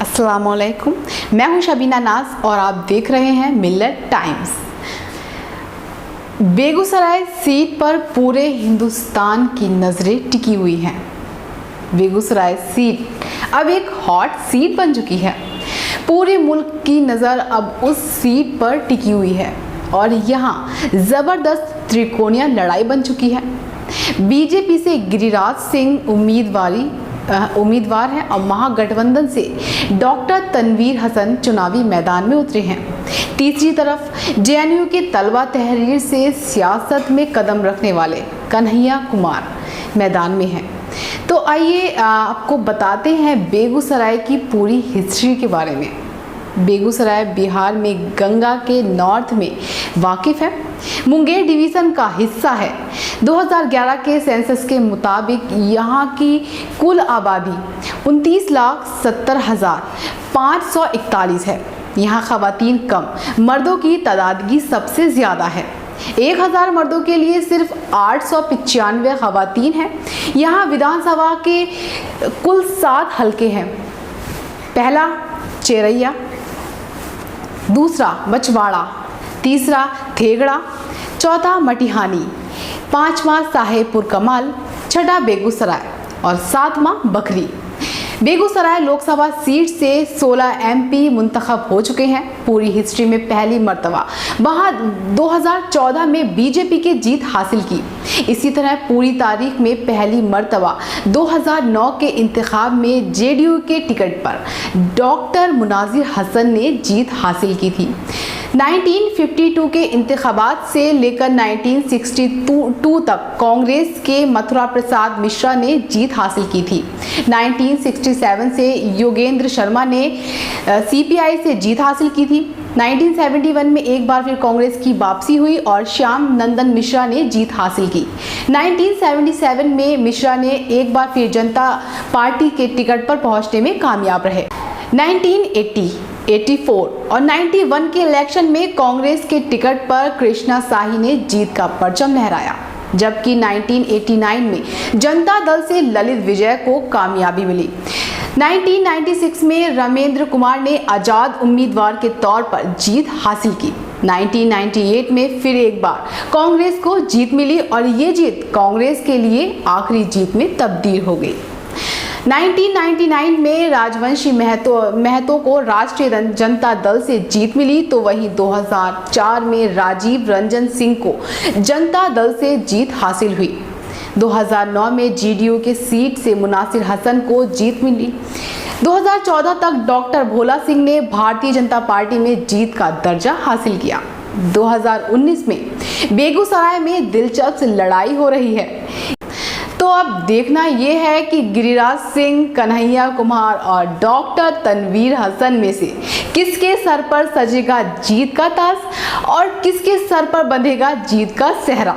अस्सलामुअलैकुम, मैं हूं शबीना नाज और आप देख रहे हैं मिल्लत टाइम्स। बेगूसराय सीट पर पूरे हिंदुस्तान की नज़रें टिकी हुई हैं। बेगूसराय सीट अब एक हॉट सीट बन चुकी है। पूरे मुल्क की नज़र अब उस सीट पर टिकी हुई है और यहाँ ज़बरदस्त त्रिकोणीय लड़ाई बन चुकी है। बीजेपी से गिरिराज सिंह उम्मीदवार हैं और महागठबंधन से डॉक्टर तनवीर हसन चुनावी मैदान में उतरे हैं। तीसरी तरफ जेएनयू के तलबा तहरीर से सियासत में कदम रखने वाले कन्हैया कुमार मैदान में हैं। तो आइए आपको बताते हैं बेगूसराय की पूरी हिस्ट्री के बारे में। बेगूसराय बिहार में गंगा के नॉर्थ में वाकिफ है, मुंगेर डिवीज़न का हिस्सा है। 2011 के सेंसस के मुताबिक यहाँ की कुल आबादी 29,70,541 है। यहाँ खवातीन कम, मर्दों की तादादगी सबसे ज़्यादा है। 1000 मर्दों के लिए सिर्फ 895 खवातीन हैं। यहाँ विधानसभा के कुल 7 हलके हैं। पहला चेरैया, दूसरा बछवाड़ा, तीसरा थेगड़ा, चौथा मटिहानी, पांचवा साहेबपुर कमाल, छठा बेगूसराय और सातवां बकरी। बेगूसराय लोकसभा सीट से 16 एमपी मुंतखब हो चुके हैं। पूरी हिस्ट्री में पहली मर्तबा वहाँ 2014 में बीजेपी की जीत हासिल की। इसी तरह पूरी तारीख में पहली मर्तबा 2009 के इंतखाब में जेडीयू के टिकट पर डॉक्टर मुनाजिर हसन ने जीत हासिल की थी। 1952 के इंतखाबात से लेकर 1962 तक कांग्रेस के मथुरा प्रसाद मिश्रा ने जीत हासिल की थी। 1967 से योगेंद्र शर्मा ने सीपीआई से जीत हासिल की थी। 1971 में एक बार फिर कांग्रेस की वापसी हुई और श्याम नंदन मिश्रा ने जीत हासिल की। 1977 में मिश्रा ने एक बार फिर जनता पार्टी के टिकट पर पहुंचने में कामयाब रहे। 1980, 84 और 91 के इलेक्शन में कांग्रेस के टिकट पर कृष्णा शाही ने जीत का परचम लहराया, जबकि 1989 में जनता दल से ललित विजय को कामयाबी मिली। 1996 में रमेंद्र कुमार ने आजाद उम्मीदवार के तौर पर जीत हासिल की। 1998 में फिर एक बार कांग्रेस को जीत मिली और ये जीत कांग्रेस के लिए आखिरी जीत में तब्दील हो गई। 1999 में राजवंशी महतो को राष्ट्रीय जनता दल से जीत मिली, तो वहीं 2004 में राजीव रंजन सिंह को जनता दल से जीत हासिल हुई। 2009 में जेडीयू के सीट से मुनासिर हसन को जीत मिली। 2014 तक डॉक्टर भोला सिंह ने भारतीय जनता पार्टी में जीत का दर्जा हासिल किया। 2019 में बेगूसराय में दिलचस्प लड़ाई हो रही है। तो अब देखना यह है कि गिरिराज सिंह, कन्हैया कुमार और डॉक्टर तनवीर हसन में से किसके सर पर सजेगा जीत का ताज और किसके सर पर बंधेगा जीत का सेहरा।